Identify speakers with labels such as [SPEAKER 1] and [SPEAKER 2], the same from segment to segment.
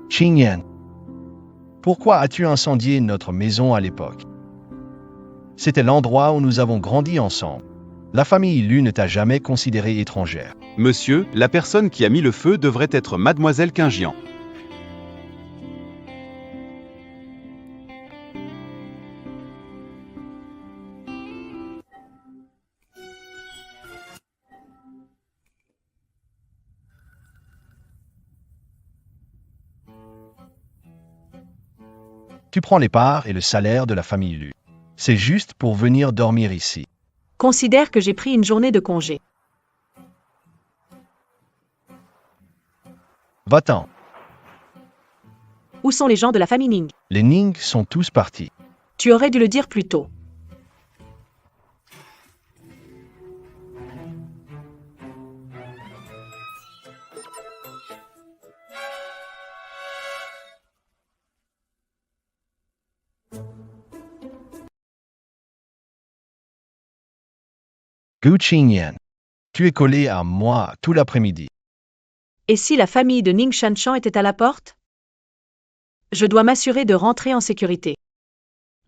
[SPEAKER 1] Qingyan, pourquoi as-tu incendié notre maison à l'époque? C'était l'endroit où nous avons grandi ensemble. La famille Lu ne t'a jamais considérée étrangère.
[SPEAKER 2] Monsieur, la personne qui a mis le feu devrait être Mademoiselle Quingian.
[SPEAKER 1] Tu prends les parts et le salaire de la famille Lu. C'est juste pour venir dormir ici.
[SPEAKER 3] Considère que j'ai pris une journée de congé.
[SPEAKER 1] Va-t'en.
[SPEAKER 3] Où sont les gens de la famille Ning?
[SPEAKER 1] Les Ning sont tous partis.
[SPEAKER 3] Tu aurais dû le dire plus tôt.
[SPEAKER 1] Gu Qingyan, tu es collé à moi tout l'après-midi.
[SPEAKER 3] Et si la famille de Ning Shanshan était à la porte? Je dois m'assurer de rentrer en sécurité.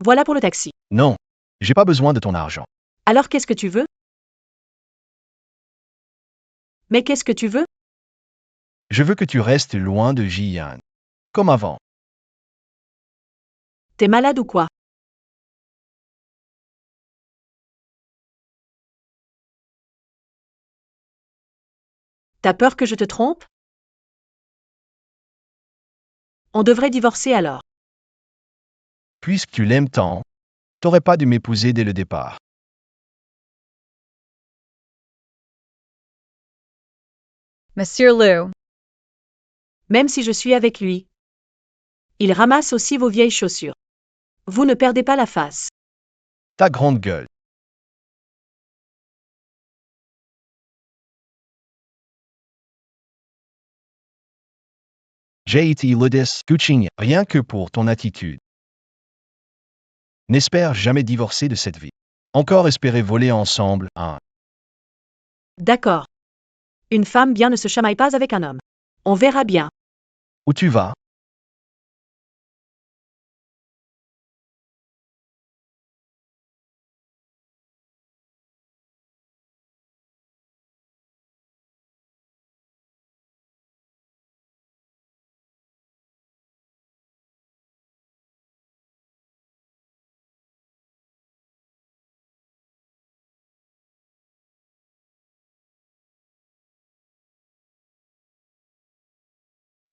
[SPEAKER 3] Voilà pour le taxi.
[SPEAKER 1] Non, j'ai pas besoin de ton argent.
[SPEAKER 3] Alors qu'est-ce que tu veux? Mais qu'est-ce que tu veux?
[SPEAKER 1] Je veux que tu restes loin de Jiyan. Comme avant.
[SPEAKER 3] T'es malade ou quoi? T'as peur que je te trompe? On devrait divorcer alors.
[SPEAKER 1] Puisque tu l'aimes tant, t'aurais pas dû m'épouser dès le départ.
[SPEAKER 4] Monsieur Liu,
[SPEAKER 3] Même si je suis avec lui. Il ramasse aussi vos vieilles chaussures. Vous ne perdez pas la face.
[SPEAKER 1] Ta grande gueule. J'ai été Ludis Gu Qingyan, rien que pour ton attitude. N'espère jamais divorcer de cette vie. Encore espérer voler ensemble, hein.
[SPEAKER 3] D'accord. Une femme bien ne se chamaille pas avec un homme. On verra bien.
[SPEAKER 1] Où tu vas?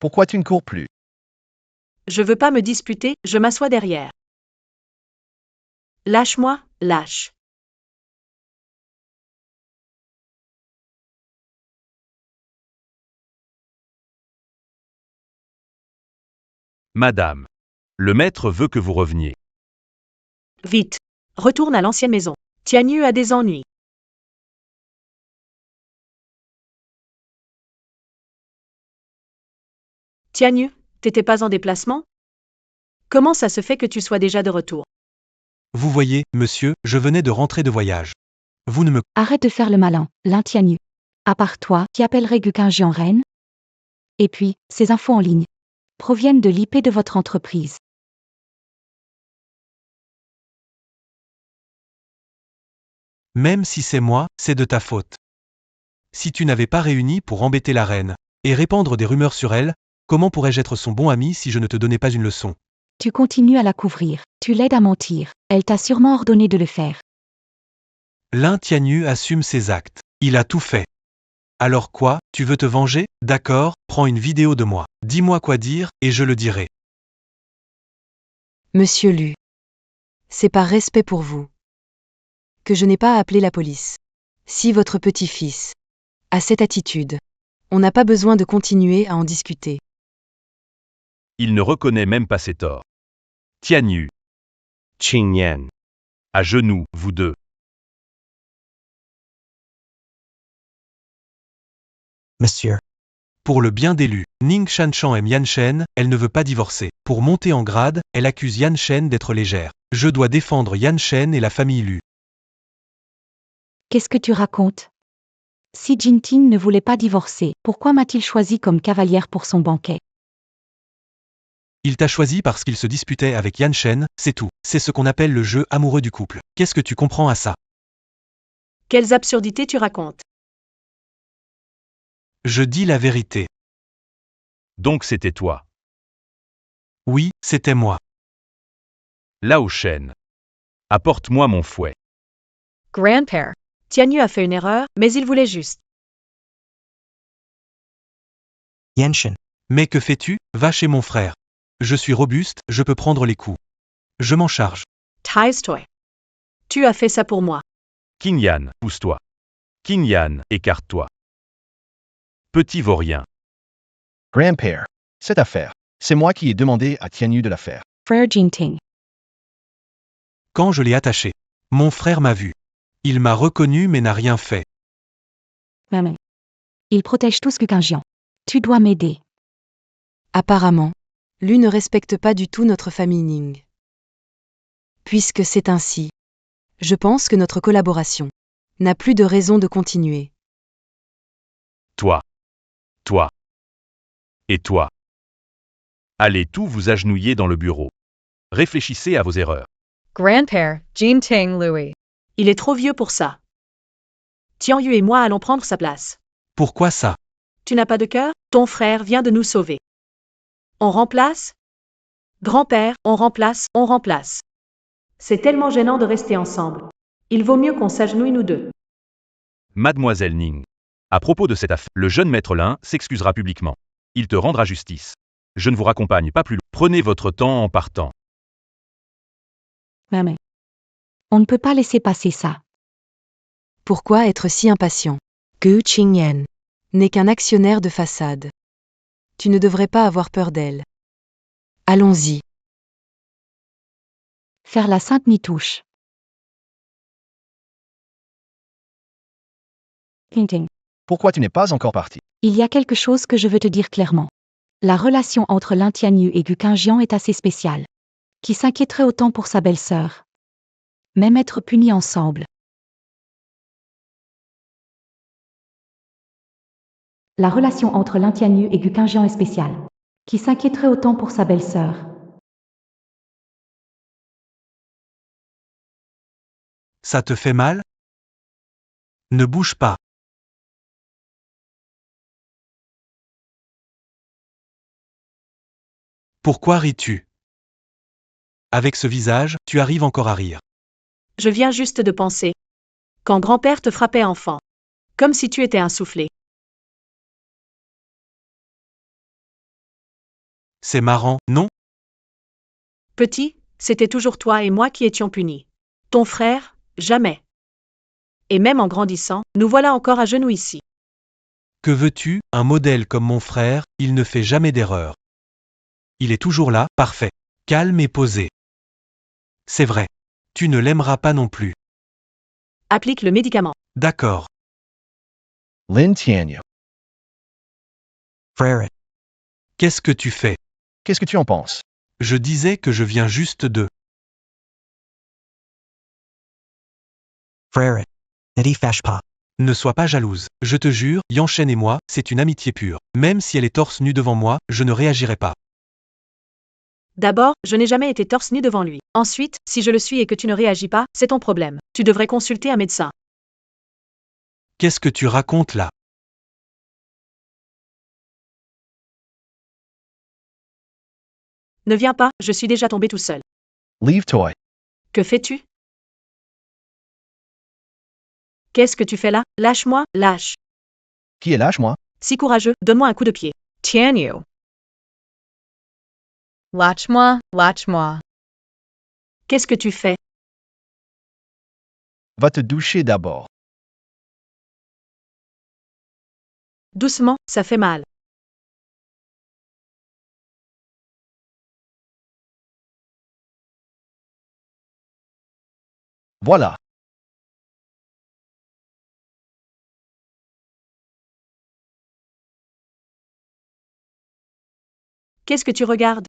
[SPEAKER 1] Pourquoi tu ne cours plus?
[SPEAKER 3] Je veux pas me disputer, je m'assois derrière. Lâche-moi, lâche.
[SPEAKER 2] Madame. Le maître veut que vous reveniez.
[SPEAKER 3] Vite. Retourne à l'ancienne maison. Tianyu a des ennuis. Tianyu, t'étais pas en déplacement? Comment ça se fait que tu sois déjà de retour?
[SPEAKER 5] Vous voyez, monsieur, je venais de rentrer de voyage. Vous ne me...
[SPEAKER 6] Arrête de faire le malin, Lin Tianyu. À part toi, qui appellerait Gu Qingyan reine? Et puis, ces infos en ligne proviennent de l'IP de votre entreprise.
[SPEAKER 5] Même si c'est moi, c'est de ta faute. Si tu n'avais pas réuni pour embêter la reine et répandre des rumeurs sur elle, comment pourrais-je être son bon ami si je ne te donnais pas une leçon?
[SPEAKER 6] Tu continues à la couvrir, tu l'aides à mentir, elle t'a sûrement ordonné de le faire.
[SPEAKER 5] Lin Tianyu assume ses actes. Il a tout fait. Alors quoi, tu veux te venger? D'accord, prends une vidéo de moi. Dis-moi quoi dire, et je le dirai.
[SPEAKER 7] Monsieur Lu. C'est par respect pour vous que je n'ai pas appelé la police. Si votre petit-fils a cette attitude, on n'a pas besoin de continuer à en discuter.
[SPEAKER 2] Il ne reconnaît même pas ses torts. Tianyu. Qingyan. À genoux, vous deux.
[SPEAKER 5] Monsieur. Pour le bien d'Élu, Ning Shanshan aime Yan Shen, elle ne veut pas divorcer. Pour monter en grade, elle accuse Yan Shen d'être légère. Je dois défendre Yan Shen et la famille Lu.
[SPEAKER 6] Qu'est-ce que tu racontes? Si Jinting ne voulait pas divorcer, pourquoi m'a-t-il choisi comme cavalière pour son banquet?
[SPEAKER 5] Il t'a choisi parce qu'il se disputait avec Yan Shen, c'est tout. C'est ce qu'on appelle le jeu amoureux du couple. Qu'est-ce que tu comprends à ça?
[SPEAKER 3] Quelles absurdités tu racontes?
[SPEAKER 5] Je dis la vérité.
[SPEAKER 2] Donc c'était toi.
[SPEAKER 5] Oui, c'était moi.
[SPEAKER 2] Lao Shen. Apporte-moi mon fouet.
[SPEAKER 4] Grandpère.
[SPEAKER 3] Tianyu a fait une erreur, mais il voulait juste.
[SPEAKER 8] Yanshin.
[SPEAKER 5] Mais que fais-tu? Va chez mon frère. Je suis robuste, je peux prendre les coups. Je m'en charge.
[SPEAKER 3] Taistoy. Tu as fait ça pour moi.
[SPEAKER 2] Qingyan, pousse-toi. Qingyan, écarte-toi. Petit vaurien.
[SPEAKER 1] Grand-père, cette affaire, c'est moi qui ai demandé à Tianyu de la faire.
[SPEAKER 6] Frère Jinting.
[SPEAKER 5] Quand je l'ai attaché. Mon frère m'a vu. Il m'a reconnu mais n'a rien fait.
[SPEAKER 6] Maman. Il protège tous Gukanjian. Tu dois m'aider.
[SPEAKER 7] Apparemment, Lu ne respecte pas du tout notre famille Ning. Puisque c'est ainsi, je pense que notre collaboration n'a plus de raison de continuer.
[SPEAKER 2] Toi. Toi. Et toi. Allez tous vous agenouiller dans le bureau. Réfléchissez à vos erreurs.
[SPEAKER 4] Grandpère, Jinting Louis.
[SPEAKER 3] Il est trop vieux pour ça. Tianyu et moi allons prendre sa place.
[SPEAKER 5] Pourquoi ça?
[SPEAKER 3] Tu n'as pas de cœur? Ton frère vient de nous sauver. On remplace? Grand-père, on remplace. C'est tellement gênant de rester ensemble. Il vaut mieux qu'on s'agenouille nous deux.
[SPEAKER 2] Mademoiselle Ning. À propos de cette affaire, le jeune maître Lin s'excusera publiquement. Il te rendra justice. Je ne vous raccompagne pas plus loin. Prenez votre temps en partant.
[SPEAKER 6] Maman. On ne peut pas laisser passer ça.
[SPEAKER 7] Pourquoi être si impatient? Gu Qingyan n'est qu'un actionnaire de façade. Tu ne devrais pas avoir peur d'elle. Allons-y.
[SPEAKER 6] Faire la sainte nitouche. Jinting.
[SPEAKER 1] Pourquoi tu n'es pas encore parti?
[SPEAKER 6] Il y a quelque chose que je veux te dire clairement. La relation entre Lin Tianyu et Gukanjian est assez spéciale. Qui s'inquiéterait autant pour sa belle-sœur? Même être punis ensemble. La relation entre Lin Tianyu et Gukanjian est spéciale. Qui s'inquiéterait autant pour sa belle-sœur?
[SPEAKER 5] Ça te fait mal? Ne bouge pas. Pourquoi ris-tu? Avec ce visage, tu arrives encore à rire.
[SPEAKER 3] Je viens juste de penser. Quand grand-père te frappait enfant. Comme si tu étais un soufflé.
[SPEAKER 5] C'est marrant, non?
[SPEAKER 3] Petit, c'était toujours toi et moi qui étions punis. Ton frère, jamais. Et même en grandissant, nous voilà encore à genoux ici.
[SPEAKER 5] Que veux-tu? Un modèle comme mon frère, il ne fait jamais d'erreur. Il est toujours là, parfait. Calme et posé. C'est vrai. Tu ne l'aimeras pas non plus.
[SPEAKER 3] Applique le médicament.
[SPEAKER 5] D'accord.
[SPEAKER 1] Lin Tianyu,
[SPEAKER 8] Frère.
[SPEAKER 5] Qu'est-ce que tu fais?
[SPEAKER 1] qu'est-ce que tu en penses?
[SPEAKER 5] Je disais que je viens juste de.
[SPEAKER 8] Frère. Ne t'y fâche pas.
[SPEAKER 5] Ne sois pas jalouse. Je te jure, Yanshen et moi, c'est une amitié pure. Même si elle est torse nue devant moi, je ne réagirai pas.
[SPEAKER 3] D'abord, je n'ai jamais été torse nu devant lui. Ensuite, si je le suis et que tu ne réagis pas, c'est ton problème. Tu devrais consulter un médecin.
[SPEAKER 5] Qu'est-ce que tu racontes là?
[SPEAKER 3] Ne viens pas, je suis déjà tombé tout seul.
[SPEAKER 1] Leave toy.
[SPEAKER 3] Que fais-tu? Qu'est-ce que tu fais là? Lâche-moi, lâche.
[SPEAKER 1] Qui est lâche, moi?
[SPEAKER 3] Si courageux, donne-moi un coup de pied.
[SPEAKER 4] Tianyu. Lâche-moi, lâche-moi.
[SPEAKER 3] Qu'est-ce que tu fais?
[SPEAKER 1] Va te doucher d'abord.
[SPEAKER 3] Doucement, ça fait mal.
[SPEAKER 1] Voilà.
[SPEAKER 3] Qu'est-ce que tu regardes?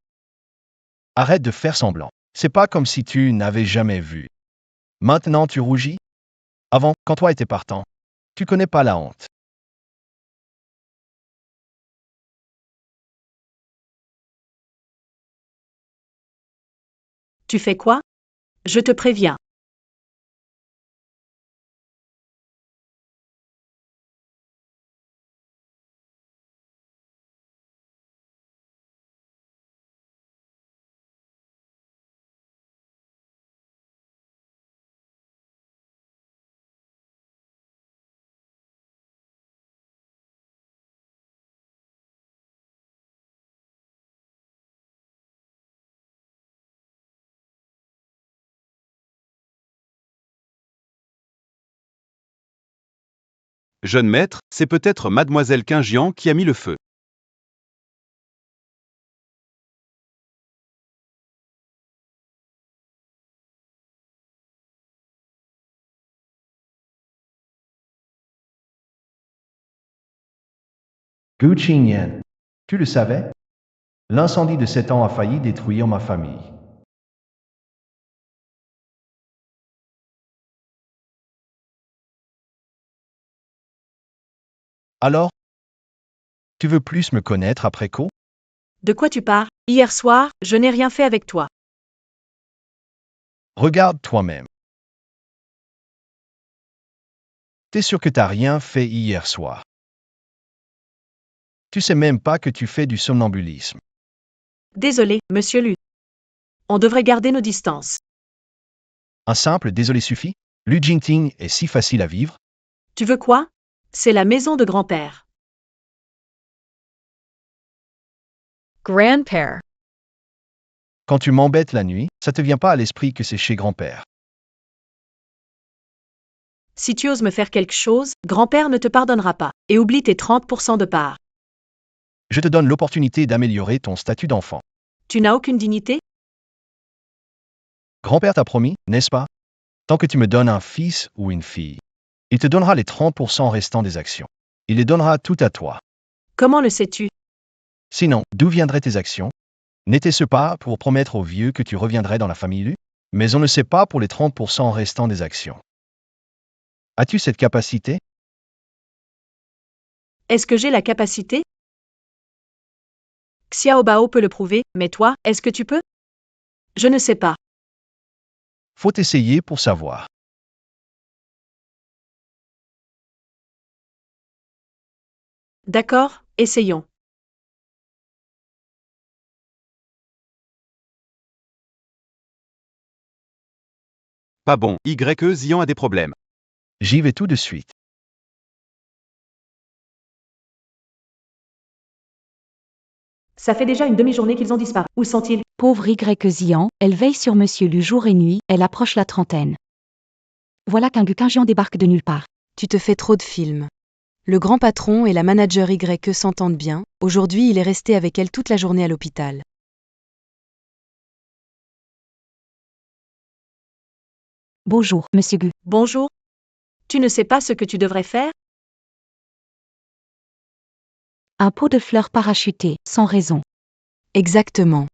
[SPEAKER 1] Arrête de faire semblant. C'est pas comme si tu n'avais jamais vu. Maintenant tu rougis? Avant, quand toi étais partant, tu connais pas la honte.
[SPEAKER 3] Tu fais quoi? Je te préviens.
[SPEAKER 2] Jeune maître, c'est peut-être mademoiselle Quingian qui a mis le feu.
[SPEAKER 1] Gu Qingyan, tu le savais? L'incendie de 7 ans a failli détruire ma famille. Alors, tu veux plus me connaître après coup?
[SPEAKER 3] De quoi tu parles? Hier soir, je n'ai rien fait avec toi.
[SPEAKER 1] Regarde toi-même. T'es sûr que t'as rien fait hier soir? Tu sais même pas que tu fais du somnambulisme.
[SPEAKER 3] Désolé, monsieur Lu. On devrait garder nos distances.
[SPEAKER 1] Un simple désolé suffit? Lu Jingting est si facile à vivre?
[SPEAKER 3] Tu veux quoi? C'est la maison de grand-père.
[SPEAKER 4] Grandpère.
[SPEAKER 1] Quand tu m'embêtes la nuit, ça te vient pas à l'esprit que c'est chez grand-père.
[SPEAKER 3] Si tu oses me faire quelque chose, grand-père ne te pardonnera pas. Et oublie tes 30% de part.
[SPEAKER 1] Je te donne l'opportunité d'améliorer ton statut d'enfant.
[SPEAKER 3] Tu n'as aucune dignité?
[SPEAKER 1] Grand-père t'a promis, n'est-ce pas? Tant que tu me donnes un fils ou une fille, il te donnera les 30% restants des actions. Il les donnera tout à toi.
[SPEAKER 3] Comment le sais-tu?
[SPEAKER 1] Sinon, d'où viendraient tes actions? N'était-ce pas pour promettre aux vieux que tu reviendrais dans la famille Lu? Mais on ne sait pas pour les 30% restants des actions. As-tu cette capacité?
[SPEAKER 3] Est-ce que j'ai la capacité? Xiao Bao peut le prouver, mais toi, est-ce que tu peux? Je ne sais pas.
[SPEAKER 1] Faut essayer pour savoir.
[SPEAKER 3] D'accord, essayons.
[SPEAKER 2] Pas bon, Zian a des problèmes.
[SPEAKER 1] J'y vais tout de suite.
[SPEAKER 3] Ça fait déjà une demi-journée qu'ils ont disparu. Où sont-ils?
[SPEAKER 6] Pauvre Y Zian, elle veille sur Monsieur Lu jour et nuit, elle approche la trentaine. Voilà qu'un Gukinjian débarque de nulle part.
[SPEAKER 7] Tu te fais trop de films. Le grand patron et la manager Y s'entendent bien, aujourd'hui il est resté avec elle toute la journée à l'hôpital.
[SPEAKER 6] Bonjour, Monsieur Gu.
[SPEAKER 3] Bonjour. Tu ne sais pas ce que tu devrais faire?
[SPEAKER 6] Un pot de fleurs parachuté, sans raison.
[SPEAKER 7] Exactement.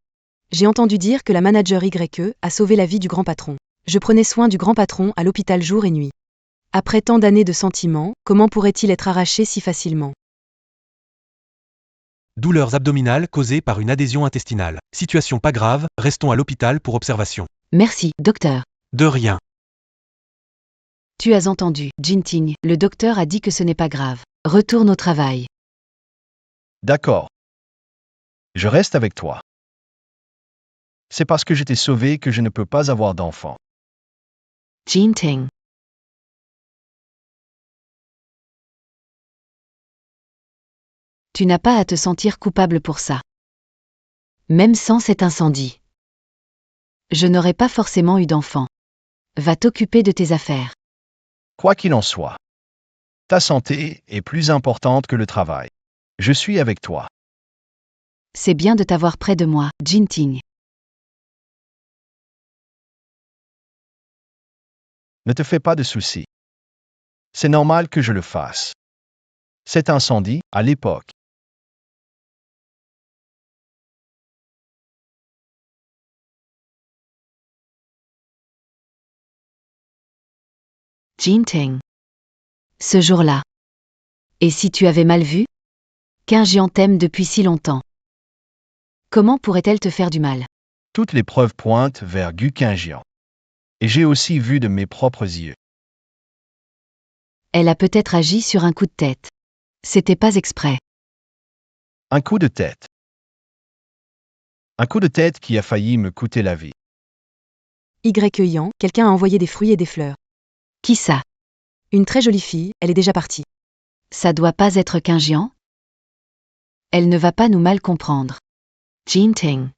[SPEAKER 7] J'ai entendu dire que la manager Y a sauvé la vie du grand patron. Je prenais soin du grand patron à l'hôpital jour et nuit. Après tant d'années de sentiments, comment pourrait-il être arraché si facilement?
[SPEAKER 5] Douleurs abdominales causées par une adhésion intestinale. Situation pas grave, restons à l'hôpital pour observation.
[SPEAKER 7] Merci, docteur.
[SPEAKER 5] De rien.
[SPEAKER 7] Tu as entendu, Jinting, le docteur a dit que ce n'est pas grave. Retourne au travail.
[SPEAKER 1] D'accord. Je reste avec toi. C'est parce que je t'ai sauvé que je ne peux pas avoir d'enfant.
[SPEAKER 7] Jinting. Tu n'as pas à te sentir coupable pour ça. Même sans cet incendie. Je n'aurais pas forcément eu d'enfant. Va t'occuper de tes affaires.
[SPEAKER 1] Quoi qu'il en soit, ta santé est plus importante que le travail. Je suis avec toi.
[SPEAKER 7] C'est bien de t'avoir près de moi, Jinting.
[SPEAKER 1] Ne te fais pas de soucis. C'est normal que je le fasse. Cet incendie, à l'époque,
[SPEAKER 7] Jinting. Ce jour-là. Et si tu avais mal vu? Qu'un géant t'aime depuis si longtemps. Comment pourrait-elle te faire du mal?
[SPEAKER 1] Toutes les preuves pointent vers Gu Qingjian. Et j'ai aussi vu de mes propres yeux.
[SPEAKER 6] Elle a peut-être agi sur un coup de tête. C'était pas exprès.
[SPEAKER 1] Un coup de tête. Un coup de tête qui a failli me coûter la vie.
[SPEAKER 7] Yan, quelqu'un a envoyé des fruits et des fleurs.
[SPEAKER 6] Qui ça?
[SPEAKER 7] Une très jolie fille, elle est déjà partie.
[SPEAKER 6] Ça doit pas être Qingjian? Elle ne va pas nous mal comprendre. Jinting.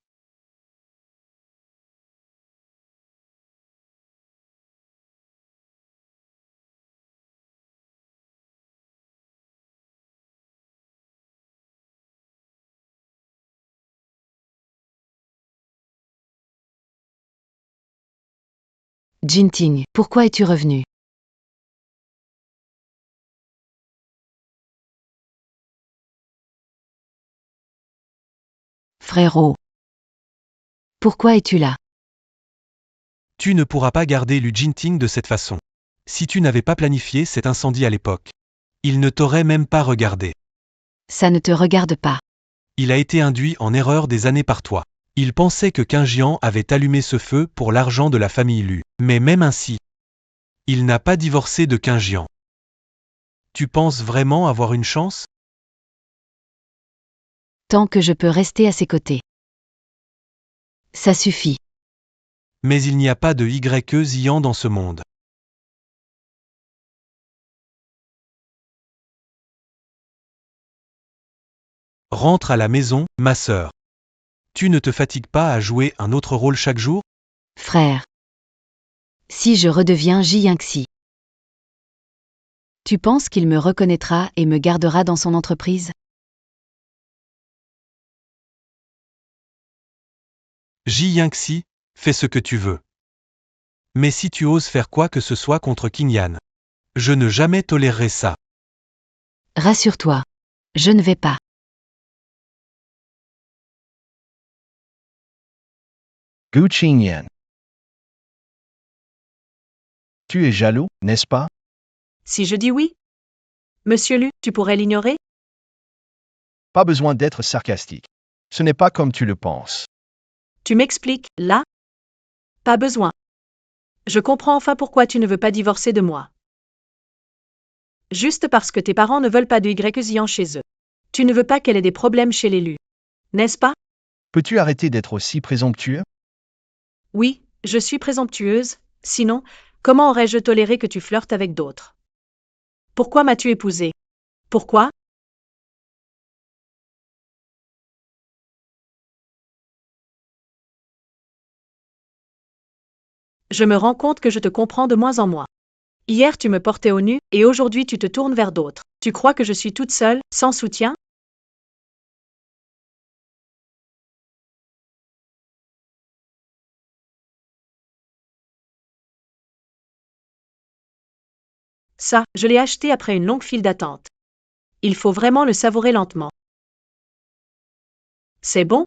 [SPEAKER 6] Jinting, pourquoi es-tu revenu? Frérot. Pourquoi es-tu là?
[SPEAKER 5] Tu ne pourras pas garder Lu Jinting de cette façon. Si tu n'avais pas planifié cet incendie à l'époque, il ne t'aurait même pas regardé.
[SPEAKER 6] Ça ne te regarde pas.
[SPEAKER 5] Il a été induit en erreur des années par toi. Il pensait que Qingjian avait allumé ce feu pour l'argent de la famille Lu. Mais même ainsi, il n'a pas divorcé de Qingjian. Tu penses vraiment avoir une chance?
[SPEAKER 6] Tant que je peux rester à ses côtés. Ça suffit.
[SPEAKER 5] Mais il n'y a pas de Zian dans ce monde. Rentre à la maison, ma sœur. Tu ne te fatigues pas à jouer un autre rôle chaque jour?
[SPEAKER 6] Frère. Si je redeviens Jiangxi. Tu penses qu'il me reconnaîtra et me gardera dans son entreprise?
[SPEAKER 5] Jiangxi, fais ce que tu veux. Mais si tu oses faire quoi que ce soit contre Qingyan, je ne jamais tolérerai ça.
[SPEAKER 6] Rassure-toi. Je ne vais pas.
[SPEAKER 1] Gu Qingyan. Tu es jaloux, n'est-ce pas?
[SPEAKER 3] Si je dis oui? Monsieur Lu, tu pourrais l'ignorer?
[SPEAKER 1] Pas besoin d'être sarcastique. Ce n'est pas comme tu le penses.
[SPEAKER 3] Tu m'expliques, là? Pas besoin. Je comprends enfin pourquoi tu ne veux pas divorcer de moi. Juste parce que tes parents ne veulent pas de Zian chez eux. Tu ne veux pas qu'elle ait des problèmes chez les Lu. N'est-ce pas?
[SPEAKER 1] Peux-tu arrêter d'être aussi présomptueux?
[SPEAKER 3] Oui, je suis présomptueuse, sinon, comment aurais-je toléré que tu flirtes avec d'autres? Pourquoi m'as-tu épousée? Pourquoi? Je me rends compte que je te comprends de moins en moins. Hier tu me portais au nu, et aujourd'hui tu te tournes vers d'autres. Tu crois que je suis toute seule, sans soutien? Ça, je l'ai acheté après une longue file d'attente. Il faut vraiment le savourer lentement. C'est bon?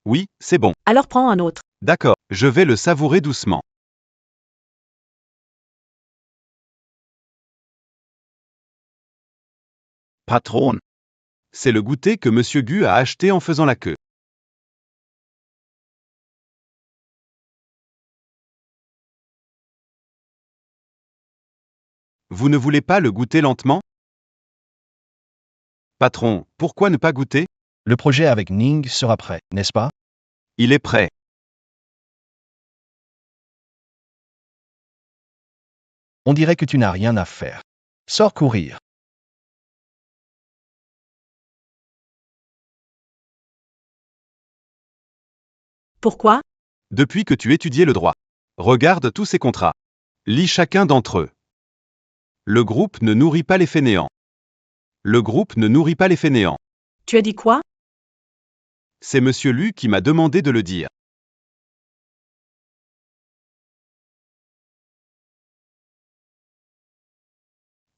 [SPEAKER 2] Oui, c'est bon.
[SPEAKER 3] Alors prends un autre.
[SPEAKER 2] D'accord, je vais le savourer doucement. Patron. C'est le goûter que Monsieur Gu a acheté en faisant la queue. Vous ne voulez pas le goûter lentement? Patron, pourquoi ne pas goûter?
[SPEAKER 1] Le projet avec Ning sera prêt, n'est-ce pas?
[SPEAKER 2] Il est prêt.
[SPEAKER 1] On dirait que tu n'as rien à faire. Sors courir.
[SPEAKER 3] Pourquoi?
[SPEAKER 2] Depuis que tu étudiais le droit. Regarde tous ces contrats. Lis chacun d'entre eux. Le groupe ne nourrit pas les fainéants. Le groupe ne nourrit pas les fainéants.
[SPEAKER 3] Tu as dit quoi?
[SPEAKER 2] C'est Monsieur Lu qui m'a demandé de le dire.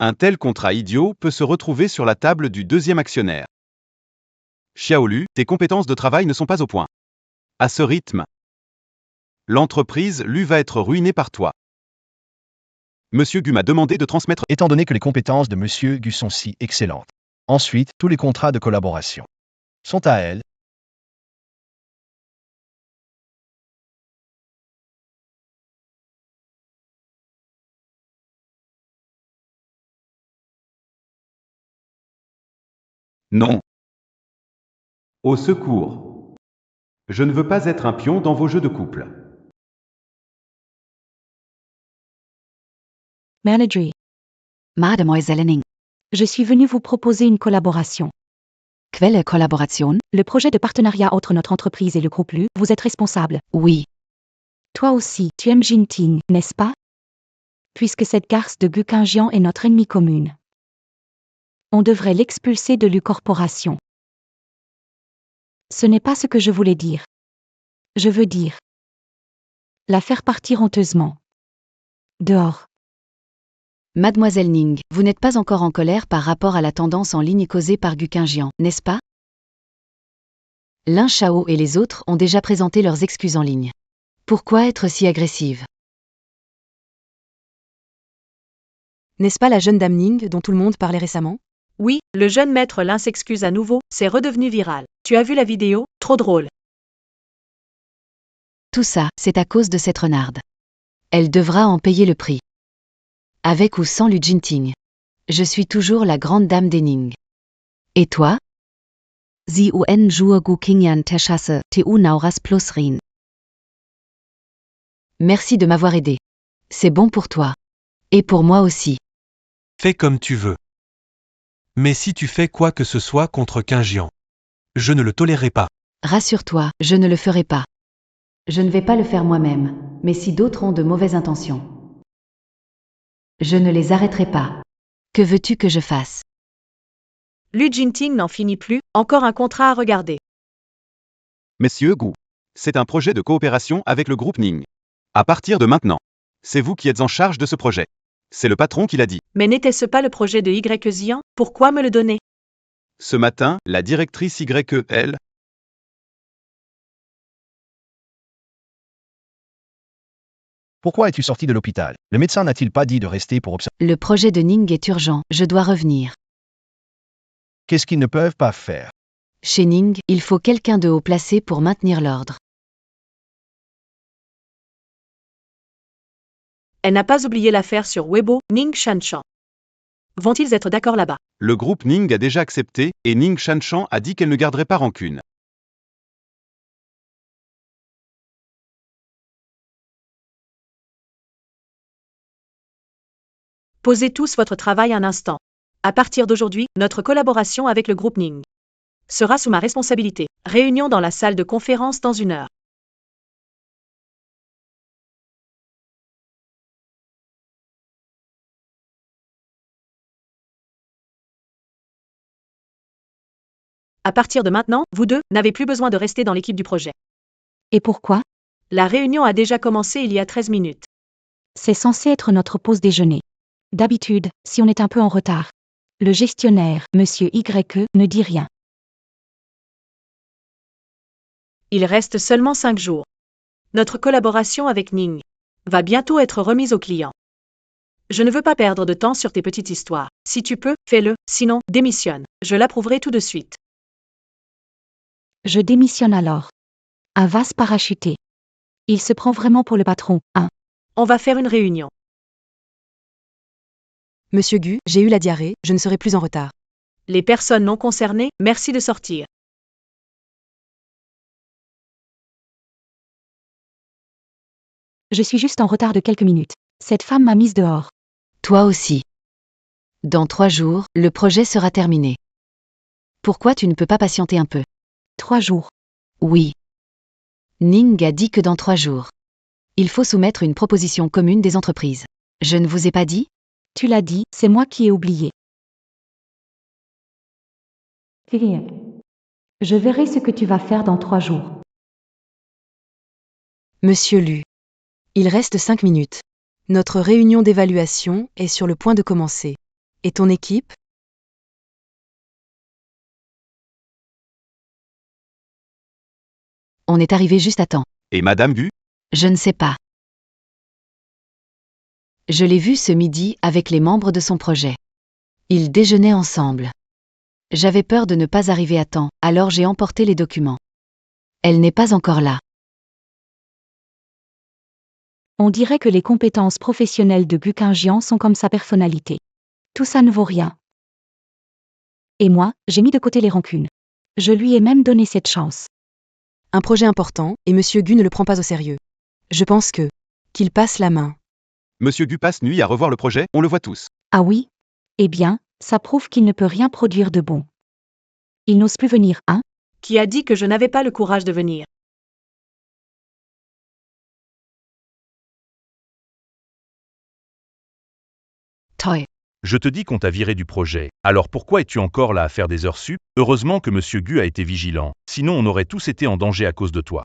[SPEAKER 2] Un tel contrat idiot peut se retrouver sur la table du deuxième actionnaire. Xiaolu, tes compétences de travail ne sont pas au point. À ce rythme, l'entreprise Lu va être ruinée par toi. Monsieur Gu m'a demandé de transmettre.
[SPEAKER 1] Étant donné que les compétences de Monsieur Gu sont si excellentes. Ensuite, tous les contrats de collaboration sont à elle.
[SPEAKER 2] Non. Au secours. Je ne veux pas être un pion dans vos jeux de couple.
[SPEAKER 6] Manager. Mademoiselle Ning. Je suis venu vous proposer une collaboration. Quelle collaboration? Le projet de partenariat entre notre entreprise et le groupe Lu, vous êtes responsable. Oui. Toi aussi, tu aimes Jinting, n'est-ce pas? Puisque cette garce de Gukinjian est notre ennemi commune. On devrait l'expulser de Lu Corporation. Ce n'est pas ce que je voulais dire. Je veux dire la faire partir honteusement. Dehors.
[SPEAKER 7] Mademoiselle Ning, vous n'êtes pas encore en colère par rapport à la tendance en ligne causée par Gukinjian, n'est-ce pas? Lin Shao et les autres ont déjà présenté leurs excuses en ligne. Pourquoi être si agressive? N'est-ce pas la jeune dame Ning dont tout le monde parlait récemment?
[SPEAKER 3] Oui, le jeune maître Lin s'excuse à nouveau, c'est redevenu viral. Tu as vu la vidéo? Trop drôle.
[SPEAKER 7] Tout ça, c'est à cause de cette renarde. Elle devra en payer le prix. Avec ou sans Lu Jinting. Je suis toujours la grande dame des Ning. Et toi? Sie un jour gu Qingyan Teshasse, tu nauras plus rin. Merci de m'avoir aidé. C'est bon pour toi. Et pour moi aussi.
[SPEAKER 5] Fais comme tu veux. Mais si tu fais quoi que ce soit contre Qingyan, je ne le tolérerai pas.
[SPEAKER 7] Rassure-toi, je ne le ferai pas. Je ne vais pas le faire moi-même, mais si d'autres ont de mauvaises intentions, je ne les arrêterai pas. Que veux-tu que je fasse?
[SPEAKER 3] Lu Jinting n'en finit plus, encore un contrat à regarder.
[SPEAKER 2] Messieurs Gu. C'est un projet de coopération avec le groupe Ning. À partir de maintenant, c'est vous qui êtes en charge de ce projet. C'est le patron qui l'a dit.
[SPEAKER 3] Mais n'était-ce pas le projet de YEzian? Pourquoi me le donner?
[SPEAKER 2] Ce matin, la directrice YEL,
[SPEAKER 1] Pourquoi es-tu sorti de l'hôpital? Le médecin n'a-t-il pas dit de rester pour observer?
[SPEAKER 7] Le projet de Ning est urgent, je dois revenir.
[SPEAKER 1] Qu'est-ce qu'ils ne peuvent pas faire?
[SPEAKER 7] Chez Ning, il faut quelqu'un de haut placé pour maintenir l'ordre.
[SPEAKER 3] Elle n'a pas oublié l'affaire sur Weibo, Ning Shanshan. Vont-ils être d'accord là-bas?
[SPEAKER 2] le groupe Ning a déjà accepté, et Ning Shanshan a dit qu'elle ne garderait pas rancune.
[SPEAKER 3] Posez tous votre travail un instant. À partir d'aujourd'hui, notre collaboration avec le groupe Ning sera sous ma responsabilité. Réunion dans la salle de conférence dans 1 heure. À partir de maintenant, vous deux n'avez plus besoin de rester dans l'équipe du projet.
[SPEAKER 6] Et pourquoi?
[SPEAKER 3] La réunion a déjà commencé il y a 13 minutes.
[SPEAKER 6] C'est censé être notre pause déjeuner. D'habitude, si on est un peu en retard, le gestionnaire, Monsieur YE, ne dit rien.
[SPEAKER 3] Il reste seulement 5 jours. Notre collaboration avec Ning va bientôt être remise au client. Je ne veux pas perdre de temps sur tes petites histoires. Si tu peux, fais-le, sinon, démissionne. Je l'approuverai tout de suite.
[SPEAKER 6] Je démissionne alors. Un vase parachuté. Il se prend vraiment pour le patron, hein?
[SPEAKER 3] On va faire une réunion.
[SPEAKER 7] Monsieur Gu, j'ai eu la diarrhée, je ne serai plus en retard.
[SPEAKER 3] Les personnes non concernées, merci de sortir.
[SPEAKER 6] Je suis juste en retard de quelques minutes. Cette femme m'a mise dehors.
[SPEAKER 7] Toi aussi. Dans 3 jours, le projet sera terminé. Pourquoi tu ne peux pas patienter un peu?
[SPEAKER 6] 3 jours.
[SPEAKER 7] Oui. Ning a dit que dans 3 jours. Il faut soumettre une proposition commune des entreprises. Je ne vous ai pas dit?
[SPEAKER 6] Tu l'as dit, c'est moi qui ai oublié. Je verrai ce que tu vas faire dans 3 jours.
[SPEAKER 7] Monsieur Lu. Il reste 5 minutes. Notre réunion d'évaluation est sur le point de commencer. Et ton équipe? On est arrivé juste à temps.
[SPEAKER 2] Et Madame Gu?
[SPEAKER 7] Je ne sais pas. Je l'ai vue ce midi avec les membres de son projet. Ils déjeunaient ensemble. J'avais peur de ne pas arriver à temps, alors j'ai emporté les documents. Elle n'est pas encore là.
[SPEAKER 6] On dirait que les compétences professionnelles de Gukinjian sont comme sa personnalité. Tout ça ne vaut rien. Et moi, j'ai mis de côté les rancunes. Je lui ai même donné cette chance.
[SPEAKER 7] Un projet important, et Monsieur Gu ne le prend pas au sérieux. Je pense qu'il passe la main.
[SPEAKER 2] Monsieur Gu passe nuit à revoir le projet, on le voit tous.
[SPEAKER 6] Ah oui? Eh bien, ça prouve qu'il ne peut rien produire de bon. Il n'ose plus venir, hein?
[SPEAKER 3] Qui a dit que je n'avais pas le courage de venir?
[SPEAKER 6] Toi.
[SPEAKER 9] Je te dis qu'on t'a viré du projet. Alors pourquoi es-tu encore là à faire des heures sup? Heureusement que Monsieur Gu a été vigilant. Sinon on aurait tous été en danger à cause de toi.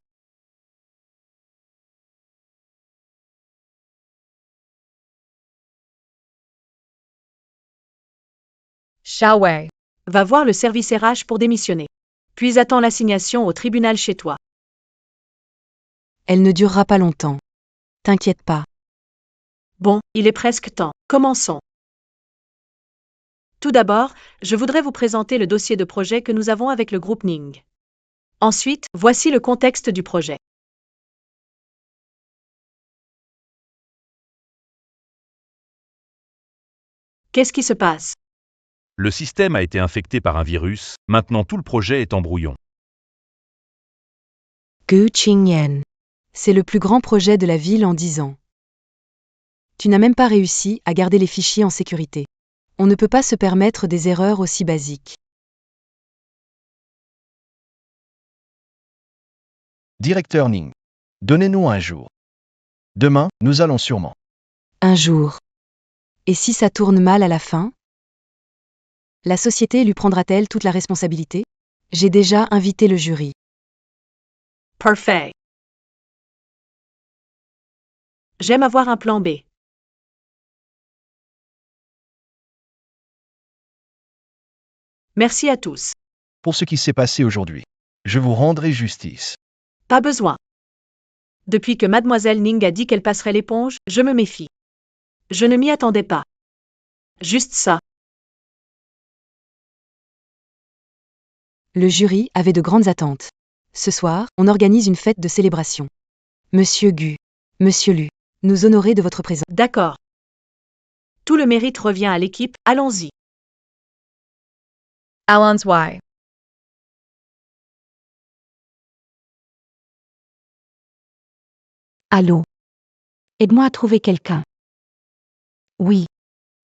[SPEAKER 4] Xiao Wei.
[SPEAKER 3] Va voir le service RH pour démissionner. Puis attends l'assignation au tribunal chez toi.
[SPEAKER 7] Elle ne durera pas longtemps. T'inquiète pas.
[SPEAKER 3] Bon, il est presque temps. Commençons. Tout d'abord, je voudrais vous présenter le dossier de projet que nous avons avec le groupe Ning. Ensuite, voici le contexte du projet. Qu'est-ce qui se passe?
[SPEAKER 9] Le système a été infecté par un virus, maintenant tout le projet est en brouillon.
[SPEAKER 7] Gu Qingyan. C'est le plus grand projet de la ville en 10 ans. Tu n'as même pas réussi à garder les fichiers en sécurité. On ne peut pas se permettre des erreurs aussi basiques.
[SPEAKER 1] Directeur Ning, donnez-nous un jour. Demain, nous allons sûrement.
[SPEAKER 7] Un jour. Et si ça tourne mal à la fin? La société lui prendra-t-elle toute la responsabilité? J'ai déjà invité le jury.
[SPEAKER 3] Parfait. J'aime avoir un plan B. Merci à tous.
[SPEAKER 1] Pour ce qui s'est passé aujourd'hui, je vous rendrai justice.
[SPEAKER 3] Pas besoin. Depuis que Mademoiselle Ning a dit qu'elle passerait l'éponge, je me méfie. Je ne m'y attendais pas. Juste ça.
[SPEAKER 7] Le jury avait de grandes attentes. Ce soir, on organise une fête de célébration. Monsieur Gu, Monsieur Lu, nous honorer de votre présence.
[SPEAKER 3] D'accord. Tout le mérite revient à l'équipe, allons-y.
[SPEAKER 4] Alon's Y.
[SPEAKER 6] Allô? Aide-moi à trouver quelqu'un. Oui.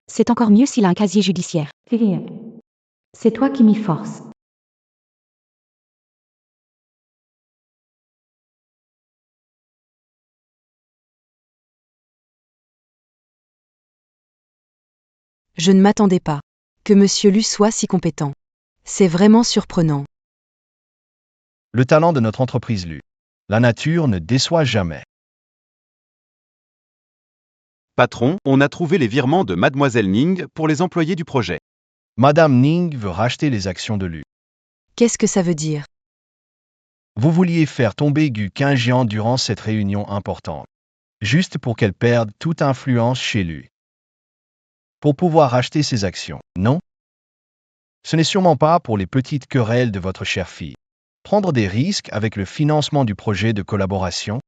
[SPEAKER 6] C'est encore mieux s'il a un casier judiciaire. C'est toi qui m'y forces.
[SPEAKER 7] Je ne m'attendais pas que Monsieur Lu soit si compétent. C'est vraiment surprenant.
[SPEAKER 1] Le talent de notre entreprise Lu. La nature ne déçoit jamais.
[SPEAKER 2] Patron, on a trouvé les virements de Mademoiselle Ning pour les employés du projet.
[SPEAKER 1] Madame Ning veut racheter les actions de Lu.
[SPEAKER 7] Qu'est-ce que ça veut dire?
[SPEAKER 1] Vous vouliez faire tomber Gu Qingyan durant cette réunion importante. Juste pour qu'elle perde toute influence chez lui. Pour pouvoir racheter ses actions, non? Ce n'est sûrement pas pour les petites querelles de votre chère fille. Prendre des risques avec le financement du projet de collaboration?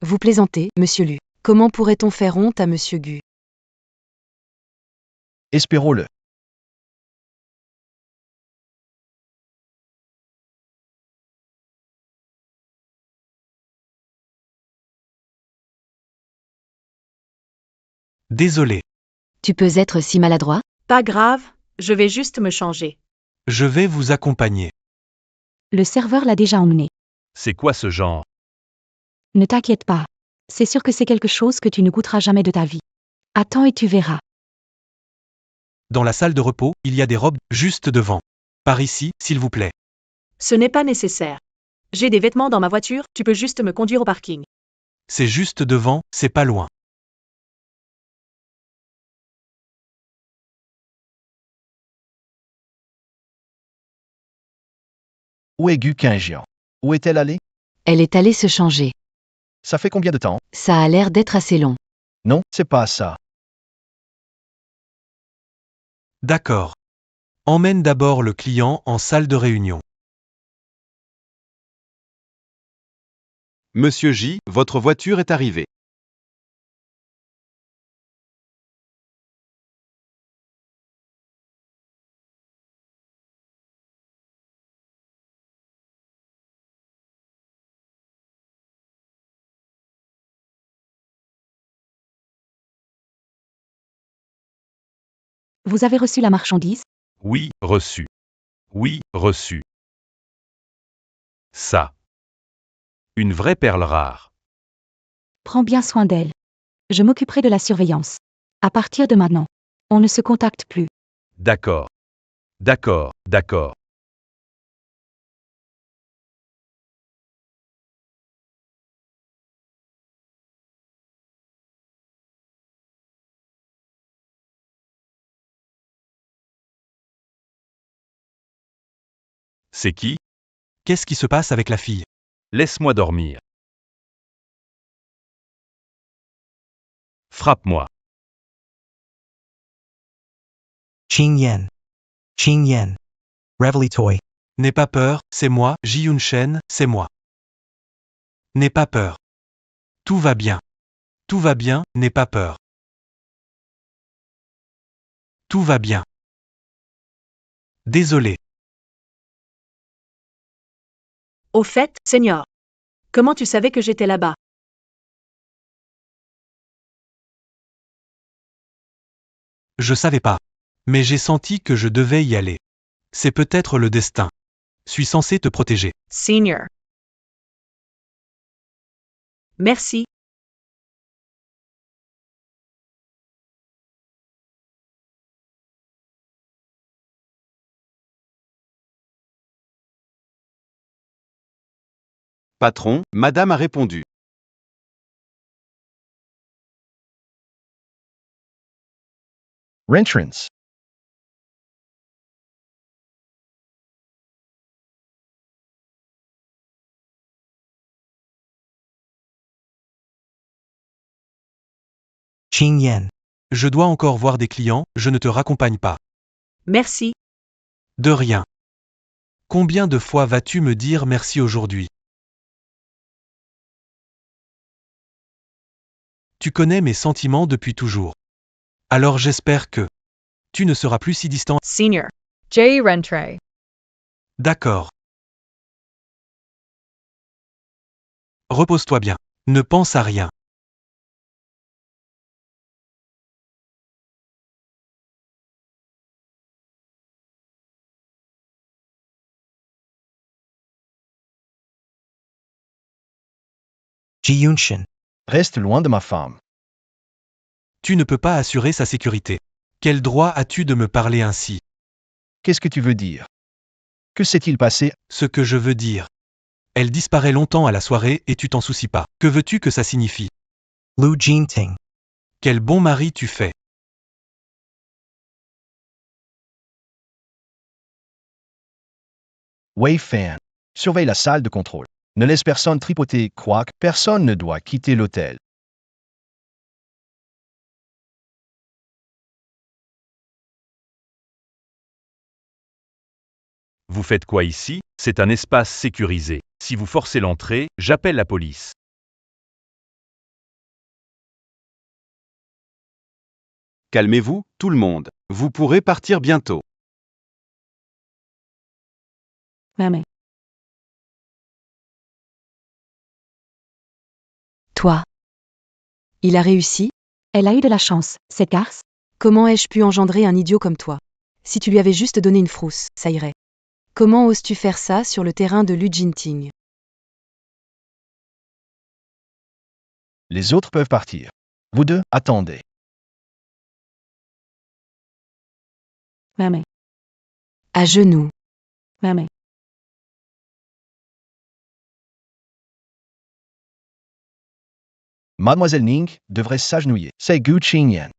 [SPEAKER 7] Vous plaisantez, Monsieur Lu. Comment pourrait-on faire honte à Monsieur Gu?
[SPEAKER 1] Espérons-le.
[SPEAKER 5] Désolé.
[SPEAKER 6] Tu peux être si maladroit?
[SPEAKER 3] Pas grave, je vais juste me changer.
[SPEAKER 5] Je vais vous accompagner.
[SPEAKER 6] Le serveur l'a déjà emmené.
[SPEAKER 9] C'est quoi ce genre?
[SPEAKER 6] Ne t'inquiète pas. C'est sûr que c'est quelque chose que tu ne goûteras jamais de ta vie. Attends et tu verras.
[SPEAKER 5] Dans la salle de repos, il y a des robes juste devant. Par ici, s'il vous plaît.
[SPEAKER 3] Ce n'est pas nécessaire. J'ai des vêtements dans ma voiture, tu peux juste me conduire au parking.
[SPEAKER 5] C'est juste devant, c'est pas loin.
[SPEAKER 1] Où est Gu Qingyan? Où est-elle allée?
[SPEAKER 7] Elle est allée se changer.
[SPEAKER 1] Ça fait combien de temps?
[SPEAKER 7] Ça a l'air d'être assez long.
[SPEAKER 1] Non, c'est pas ça.
[SPEAKER 5] D'accord. Emmène d'abord le client en salle de réunion.
[SPEAKER 2] Monsieur J, votre voiture est arrivée.
[SPEAKER 6] Vous avez reçu la marchandise?
[SPEAKER 9] Oui, reçu. Oui, reçu. Ça. Une vraie perle rare.
[SPEAKER 6] Prends bien soin d'elle. Je m'occuperai de la surveillance. À partir de maintenant, on ne se contacte plus.
[SPEAKER 9] D'accord. D'accord, d'accord. C'est qui?
[SPEAKER 5] Qu'est-ce qui se passe avec la fille?
[SPEAKER 9] Laisse-moi dormir. Frappe-moi.
[SPEAKER 8] Qing Yen. Qing Yen. Reveille Toy.
[SPEAKER 5] N'aie pas peur, c'est moi, Ji-Yun Shen, c'est moi. N'aie pas peur. Tout va bien. Tout va bien, n'aie pas peur. Tout va bien. Désolé.
[SPEAKER 3] Au fait, Seigneur. Comment tu savais que j'étais là-bas?
[SPEAKER 5] Je savais pas. Mais j'ai senti que je devais y aller. C'est peut-être le destin. Suis censé te protéger.
[SPEAKER 3] Senior. Merci.
[SPEAKER 2] Patron, madame a répondu.
[SPEAKER 1] Rentrance.
[SPEAKER 8] Qing Yen.
[SPEAKER 5] Je dois encore voir des clients, je ne te raccompagne pas.
[SPEAKER 3] Merci.
[SPEAKER 5] De rien. Combien de fois vas-tu me dire merci aujourd'hui? Tu connais mes sentiments depuis toujours. Alors j'espère que tu ne seras plus si distant.
[SPEAKER 4] Senior. J. Rentre.
[SPEAKER 5] D'accord. Repose-toi bien. Ne pense à rien.
[SPEAKER 8] Ji Yunshin.
[SPEAKER 1] Reste loin de ma femme.
[SPEAKER 5] Tu ne peux pas assurer sa sécurité. Quel droit as-tu de me parler ainsi?
[SPEAKER 1] Qu'est-ce que tu veux dire? Que s'est-il passé?
[SPEAKER 5] Ce que je veux dire. Elle disparaît longtemps à la soirée et tu t'en soucies pas. Que veux-tu que ça signifie?
[SPEAKER 8] Lu Jinting.
[SPEAKER 5] Quel bon mari tu fais.
[SPEAKER 1] Wei Fan. Surveille la salle de contrôle. Ne laisse personne tripoter, quoique personne ne doit quitter l'hôtel.
[SPEAKER 9] Vous faites quoi ici? C'est un espace sécurisé. Si vous forcez l'entrée, j'appelle la police.
[SPEAKER 2] Calmez-vous, tout le monde. Vous pourrez partir bientôt.
[SPEAKER 6] Maman.
[SPEAKER 7] Toi. Il a réussi?
[SPEAKER 6] Elle a eu de la chance, cette garce.
[SPEAKER 7] Comment ai-je pu engendrer un idiot comme toi? Si tu lui avais juste donné une frousse, ça irait. Comment oses-tu faire ça sur le terrain de Lu Jinting?
[SPEAKER 1] Les autres peuvent partir. Vous deux, attendez.
[SPEAKER 6] Maman.
[SPEAKER 7] À genoux.
[SPEAKER 6] Maman.
[SPEAKER 1] Mademoiselle Ning devrait s'agenouiller. C'est Gu Qingyan.